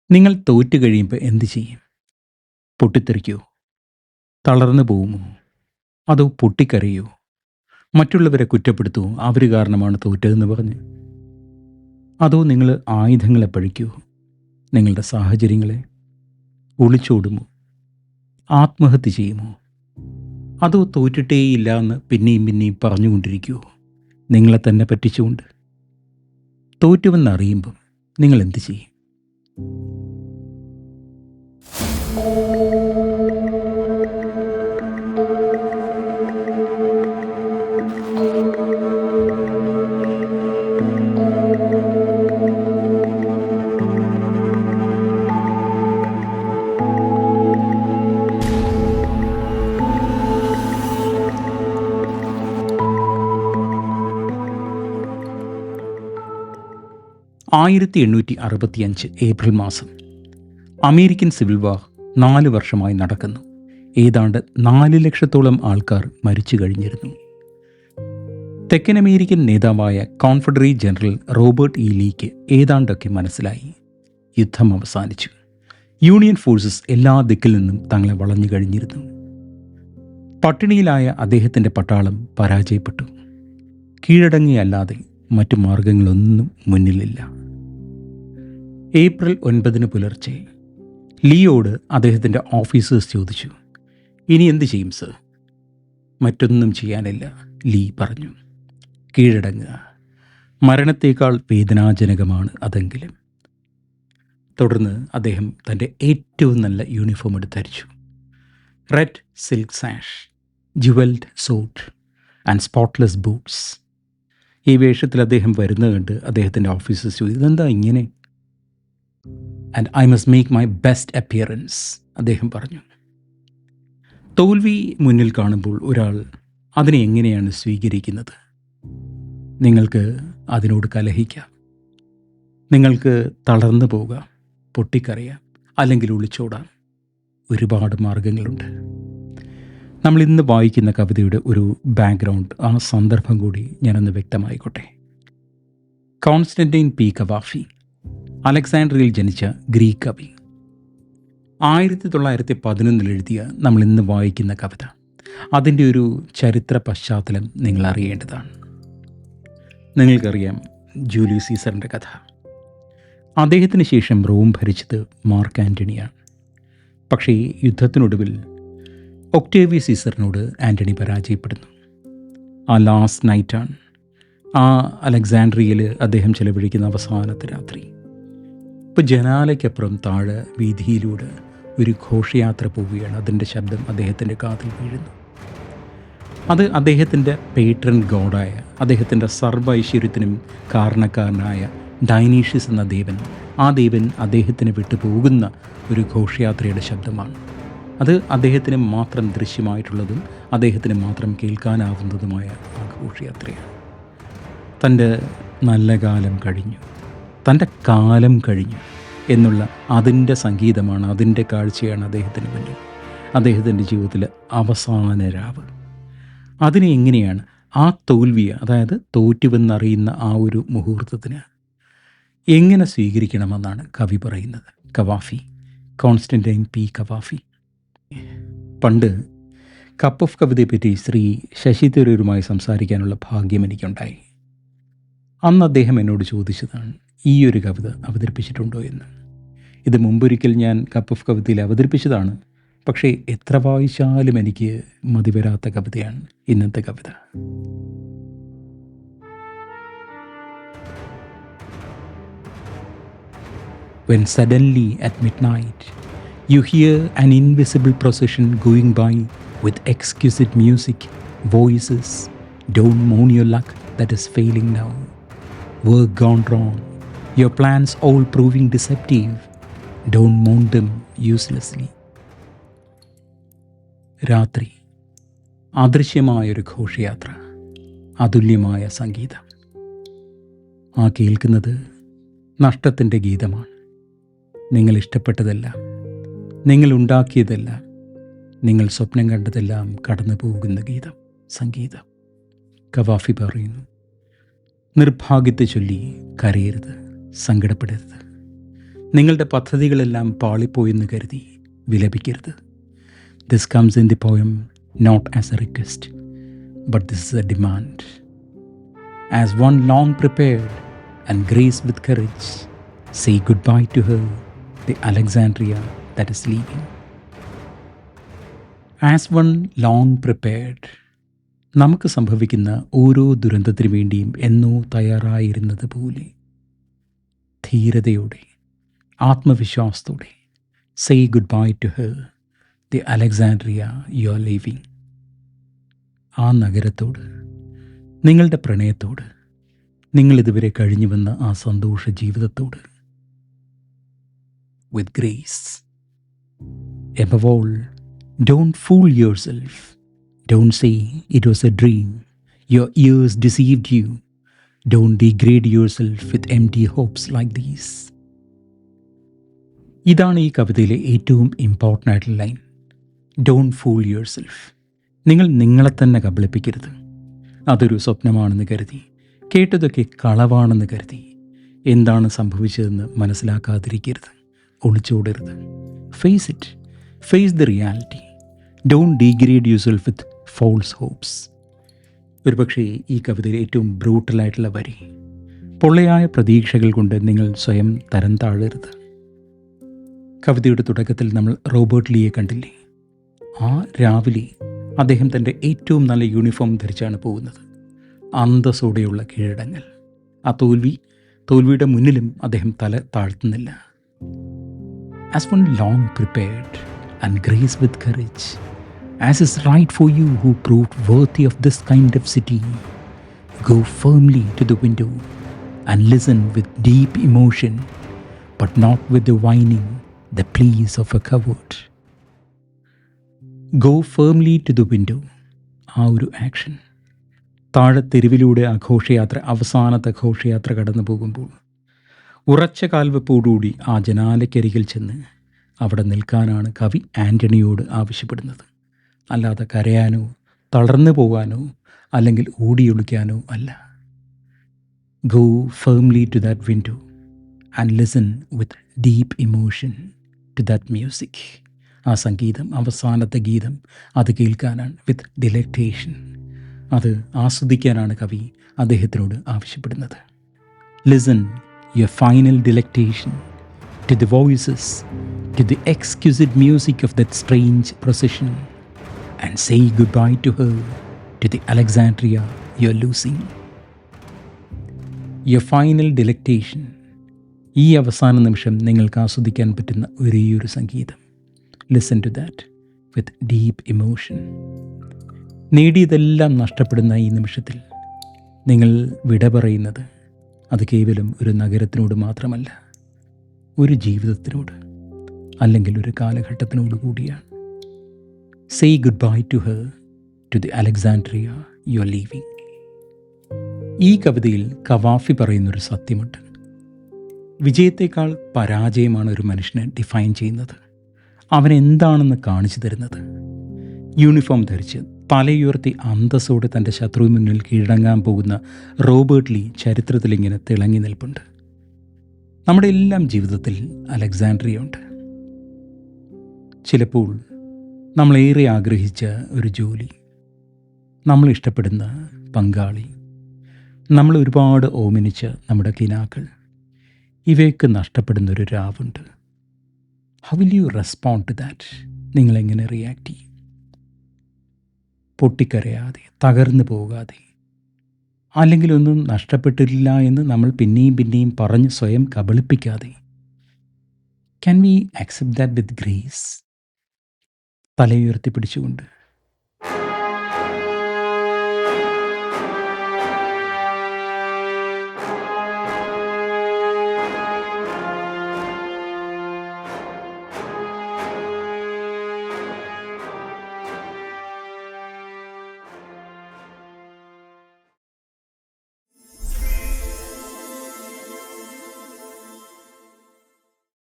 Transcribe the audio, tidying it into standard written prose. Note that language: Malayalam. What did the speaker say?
നിങ്ങൾ തോറ്റു കഴിയുമ്പോൾ എന്ത് ചെയ്യും? പൊട്ടിത്തെറിക്കുമോ? തളർന്നു പോവുമോ? അതോ പൊട്ടിക്കരയോ? മറ്റുള്ളവരെ കുറ്റപ്പെടുത്തുമോ അവർ കാരണമാണ് തോറ്റതെന്ന് പറഞ്ഞ്? അതോ നിങ്ങൾ ആയുധങ്ങളെ പഴിക്കുമോ? നിങ്ങളുടെ സാഹചര്യങ്ങളെ? ഒളിച്ചോടുമോ? ആത്മഹത്യ ചെയ്യുമോ? അതോ തോറ്റിട്ടേയില്ല എന്ന് പിന്നെയും പിന്നെയും പറഞ്ഞുകൊണ്ടിരിക്കുമോ? നിങ്ങളെ തന്നെ പറ്റിച്ചുകൊണ്ട്? തോറ്റുവെന്നറിയുമ്പം നിങ്ങൾ എന്ത് ചെയ്യും? 1865 ഏപ്രിൽ മാസം. അമേരിക്കൻ സിവിൽ വാർ 4 വർഷമായി നടക്കുന്നു. ഏതാണ്ട് 4 ലക്ഷത്തോളം ആൾക്കാർ മരിച്ചു കഴിഞ്ഞിരുന്നു. തെക്കൻ അമേരിക്കൻ നേതാവായ Confederate general Robert E leak ഏതാണ്ടൊക്കെ മനസ്സിലായി. യുദ്ധം അവസാനിച്ചു. യൂണിയൻ ഫോഴ്സസ് എല്ലാ ദിക്കിൽ നിന്നും തങ്ങളെ വളഞ്ഞു കഴിഞ്ഞിരുന്നു. പട്ടിണിയിലായ അദ്ദേഹത്തിൻ്റെ പട്ടാളം പരാജയപ്പെട്ടു. കീഴടങ്ങിയല്ലാതെ മറ്റു മാർഗങ്ങളൊന്നും മുന്നിലില്ല. ഏപ്രിൽ 9 പുലർച്ചെ ലീയോട് അദ്ദേഹത്തിൻ്റെ ഓഫീസേഴ്സ് ചോദിച്ചു, ഇനി എന്ത് ചെയ്യും സർ? മറ്റൊന്നും ചെയ്യാനില്ല, ലീ പറഞ്ഞു. കീഴടങ്ങുക. മരണത്തേക്കാൾ വേദനാജനകമാണ് അതെങ്കിലും. തുടർന്ന് അദ്ദേഹം തൻ്റെ ഏറ്റവും നല്ല യൂണിഫോം ധരിച്ചു. Red silk sash, jewelled suit and spotless boots. ഈ വേഷത്തിൽ അദ്ദേഹം വരുന്നത് കണ്ട് അദ്ദേഹത്തിൻ്റെ ഓഫീസേഴ്സ് ചോദിച്ചു, ഇതെന്താ ഇങ്ങനെ? And I must make my best appearance, അദ്ദേഹം പറഞ്ഞു. തോൽവി മുന്നിൽ കാണുമ്പോൾ ഒരാൾ അതിനെ എങ്ങനെയാണ് സ്വീകരിക്കുന്നത്? നിങ്ങൾക്ക് അതിനോട് കലഹിക്കാം, നിങ്ങൾക്ക് തളർന്നു പോകാം, പൊട്ടിക്കറിയാം, അല്ലെങ്കിൽ ഒളിച്ചോടാം. ഒരുപാട് മാർഗങ്ങളുണ്ട്. നമ്മൾ ഇന്ന് വായിക്കുന്ന കവിതയുടെ ഒരു ബാക്ക്ഗ്രൗണ്ട്, ആ സന്ദർഭം കൂടി ഞാനൊന്ന് വ്യക്തമായിക്കോട്ടെ. കോൺസ്റ്റന്റൈൻ പി കവാഫി, അലക്സാൻഡ്രിയയിൽ ജനിച്ച ഗ്രീക്ക് കവി. 1911 എഴുതിയ നമ്മൾ ഇന്ന് വായിക്കുന്ന കവിത, അതിൻ്റെ ഒരു ചരിത്ര പശ്ചാത്തലം നിങ്ങൾ അറിയേണ്ടതാണ്. നിങ്ങൾക്കറിയാം ജൂലിയസ് സീസറിൻ്റെ കഥ. അദ്ദേഹത്തിന് ശേഷം റോം ഭരിച്ചത് മാർക്ക് ആൻ്റണിയാണ്. പക്ഷേ യുദ്ധത്തിനൊടുവിൽ ഒക്ടേവിയസ് സീസറിനോട് ആൻ്റണി പരാജയപ്പെടുന്നു. ആ ലാസ്റ്റ് നൈറ്റാണ്, ആ അലക്സാൻഡ്രിയയിൽ അദ്ദേഹം ചെലവഴിക്കുന്ന അവസാനത്തെ രാത്രി. ഇപ്പോൾ ജനാലയ്ക്കപ്പുറം താഴെ വീതിയിലൂടെ ഒരു ഘോഷയാത്ര പോവുകയാണ്. അതിൻ്റെ ശബ്ദം അദ്ദേഹത്തിൻ്റെ കാതിൽ വീഴുന്നു. അത് അദ്ദേഹത്തിൻ്റെ പേട്രൺ ഗോഡായ, അദ്ദേഹത്തിൻ്റെ സർവ്വ ഐശ്വര്യത്തിനും കാരണക്കാരനായ ഡൈനീഷ്യസ് എന്ന ദേവൻ, ആ ദേവൻ അദ്ദേഹത്തിന് വിട്ടുപോകുന്ന ഒരു ഘോഷയാത്രയുടെ ശബ്ദമാണ്. അത് അദ്ദേഹത്തിന് മാത്രം ദൃശ്യമായിട്ടുള്ളതും അദ്ദേഹത്തിന് മാത്രം കേൾക്കാനാവുന്നതുമായ ആ ഘോഷയാത്രയാണ്. തൻ്റെ നല്ല കാലം കഴിഞ്ഞു, തൻ്റെ കാലം കഴിഞ്ഞു എന്നുള്ള അതിൻ്റെ സംഗീതമാണ്, അതിൻ്റെ കാഴ്ചയാണ് അദ്ദേഹത്തിന് മുന്നിൽ. അദ്ദേഹത്തിൻ്റെ ജീവിതത്തിലെ അവസാന രാവ്. അതിനെ എങ്ങനെയാണ് ആ തോൽവിയെ, അതായത് തോറ്റുവെന്നറിയുന്ന ആ ഒരു മുഹൂർത്തത്തിന് എങ്ങനെ സ്വീകരിക്കണമെന്നാണ് കവി പറയുന്നത്. കവാഫി, കോൺസ്റ്റന്റൈൻ പി കവാഫി. പണ്ട് കപ്പ് ഓഫ് കവിതയെപ്പറ്റി ശ്രീ ശശി തരൂരുമായി സംസാരിക്കാനുള്ള ഭാഗ്യം എനിക്കുണ്ടായി. അന്ന് അദ്ദേഹം എന്നോട് ചോദിച്ചതാണ്, ഈ ഒരു കവിത അവതരിപ്പിച്ചിട്ടുണ്ടോ എന്ന്. ഇത് മുമ്പൊരിക്കൽ ഞാൻ കപ്പ് ഓഫ് കവിതയിൽ അവതരിപ്പിച്ചതാണ്. പക്ഷേ എത്ര വായിച്ചാലും എനിക്ക് മതിവരാത്ത കവിതയാണ് ഇന്നത്തെ കവിത. When suddenly at midnight you hear an invisible procession going by with exquisite music, voices, don't mourn your luck that is failing now. Work gone wrong, your plans all proving deceptive, don't mourn them uselessly. രാത്രി, അദൃശ്യമായൊരു ഘോഷയാത്ര, അതുല്യമായ സംഗീതം. ആ കേൾക്കുന്നത് നഷ്ടത്തിൻ്റെ ഗീതമാണ്. നിങ്ങൾ ഇഷ്ടപ്പെട്ടതെല്ലാം, നിങ്ങൾ ഉണ്ടാക്കിയതെല്ലാം, നിങ്ങൾ സ്വപ്നം കണ്ടതെല്ലാം കടന്നു പോകുന്ന ഗീതം, സംഗീതം. കവാഫി പറയുന്നു, നിർഭാഗ്യത്തെ ചൊല്ലി കരയരുത്, സങ്കടപ്പെടരുത്. നിങ്ങളുടെ പദ്ധതികളെല്ലാം പാളിപ്പോയെന്ന് കരുതി വിലപിക്കരുത്. This comes in the poem not as a request, but this is a demand. As one long prepared and grace with courage, say good bye to her, the Alexandria that is leaving. As one long prepared. നമുക്ക് സംഭവിക്കുന്ന ഓരോ ദുരന്തത്തിനു വേണ്ടിയും എന്നോ തയ്യാറായിരുന്നത് പോലെ ധീരതയോടെ, ആത്മവിശ്വാസത്തോടെ say good bye to her, the Alexandria you are leaving. ആ നഗരത്തോട്, നിങ്ങളുടെ പ്രണയത്തോട്, നിങ്ങളിതുവരെ കഴിഞ്ഞു വന്ന ആ സന്തോഷ ജീവിതത്തോട്, വിത്ത് grace. Above all, don't fool yourself. Don't say it was a dream. Your ears deceived you. Don't degrade yourself with empty hopes like these. ഇതാണ് ഈ കവിതയിലെ ഏറ്റവും ഇമ്പോർട്ടൻ്റ് ആയിട്ടുള്ള line. Don't fool your self. നിങ്ങൾ നിങ്ങളെ തന്നെ കബളിപ്പിക്കരുത്. അതൊരു സ്വപ്നമാണെന്ന് കരുതി, കേട്ടതൊക്കെ കളവാണെന്ന് കരുതി, എന്താണ് സംഭവിച്ചതെന്ന് മനസ്സിലാക്കാതിരിക്കരുത്. ഒളിച്ചോടരുത്. Face it. Face the reality. Don't degrade yourself with false hopes. ഒരുപക്ഷേ ഈ കവിതയിൽ ഏറ്റവും ബ്രൂട്ടലായിട്ടുള്ള വരി, പൊള്ളയായ പ്രതീക്ഷകൾ കൊണ്ട് നിങ്ങൾ സ്വയം തരം താഴരുത്. കവിതയുടെ തുടക്കത്തിൽ നമ്മൾ റോബർട്ട് ലീയെ കണ്ടില്ലേ? ആ രാവിലെ അദ്ദേഹം തൻ്റെ ഏറ്റവും നല്ല യൂണിഫോം ധരിച്ചാണ് പോകുന്നത്. അന്തസ്സോടെയുള്ള കീഴടങ്ങൽ. ആ തോൽവിയുടെ മുന്നിലും അദ്ദേഹം തല താഴ്ത്തുന്നില്ല. As one long prepared and grace with courage, as is right for you who proved worthy of this kind of city, go firmly to the window and listen with deep emotion, but not with the whining, the pleas of a coward. Go firmly to the window. ആ ഒരു ആക്ഷൻ. താഴെ തെരുവിലൂടെ അവസാനത്തെ ഘോഷയാത്ര കടന്നു പോകുമ്പോൾ ഉറച്ച കാൽവെപ്പോടുകൂടി ആ ജനാലയ്ക്കരികിൽ ചെന്ന് അവിടെ നിൽക്കാനാണ് കവി ആൻ്റണിയോട് ആവശ്യപ്പെടുന്നത്. അല്ലാതെ കരയാനോ തളർന്നു പോകാനോ അല്ലെങ്കിൽ ഓടിയൊളിക്കാനോ അല്ല. Go firmly to that window and listen with deep emotion to that music. ആ സംഗീതം, അവസാനത്തെ ഗീതം, അത് കേൾക്കാനാണ്. വിത്ത് ഡിലക്റ്റേഷൻ, അത് ആസ്വദിക്കാനാണ് കവി അദ്ദേഹത്തിനോട് ആവശ്യപ്പെടുന്നത്. Listen your final delectation to the voices, to the exquisite music of that strange procession, and say goodbye to her, to the Alexandria you're losing. Your final delectation. ഈ അവസാന നിമിഷം നിങ്ങൾക്ക് ആസ്വദിക്കാൻ പറ്റുന്ന ഒരേയൊരു സംഗീതം. Listen to that with deep emotion. നേടിയതെല്ലാം നഷ്ടപ്പെടുന്ന ഈ നിമിഷത്തിൽ നിങ്ങൾ വിട പറയുന്നത് അത് കേവലം ഒരു നഗരത്തിനോട് മാത്രമല്ല, ഒരു ജീവിതത്തിനോട്, അല്ലെങ്കിൽ ഒരു കാലഘട്ടത്തിനോട് കൂടിയാണ്. Say good bye to her, to the Alexandria you are leaving. ഈ കവിതയിൽ കവാഫി പറയുന്നൊരു സത്യമുണ്ട്. വിജയത്തേക്കാൾ പരാജയമാണ് ഒരു മനുഷ്യനെ ഡിഫൈൻ ചെയ്യുന്നത്. അവൻ എന്താണെന്ന് കാണിച്ചു തരുന്നത്. യൂണിഫോം ധരിച്ച് തലയുയർത്തി അന്തസ്സോടെ തൻ്റെ ശത്രുവിന് മുന്നിൽ കീഴടങ്ങാൻ പോകുന്ന റോബർട്ട് ലീ ചരിത്രത്തിലിങ്ങനെ തിളങ്ങി നിൽപ്പുണ്ട്. നമ്മുടെ എല്ലാം ജീവിതത്തിൽ അലക്സാൻഡ്രിയ ഉണ്ട്. ചിലപ്പോൾ നമ്മളേറെ ആഗ്രഹിച്ച ഒരു ജോലി, നമ്മൾ ഇഷ്ടപ്പെടുന്ന പങ്കാളി, നമ്മൾ ഒരുപാട് ഓമനിച്ച നമ്മുടെ കിനാക്കൾ, ഇവയൊക്കെ നഷ്ടപ്പെടുന്നൊരു രാവുണ്ട്. How will you respond to that? നിങ്ങളെങ്ങനെ റിയാക്ട് ചെയ്യും? പൊട്ടിക്കരയാതെ, തകർന്നു പോകാതെ, അല്ലെങ്കിൽ ഒന്നും നഷ്ടപ്പെട്ടില്ല എന്ന് നമ്മൾ പിന്നെയും പറഞ്ഞ് സ്വയം കബളിപ്പിക്കാതെ, can we accept that with grace? തലയുയർത്തി പിടിച്ചുകൊണ്ട്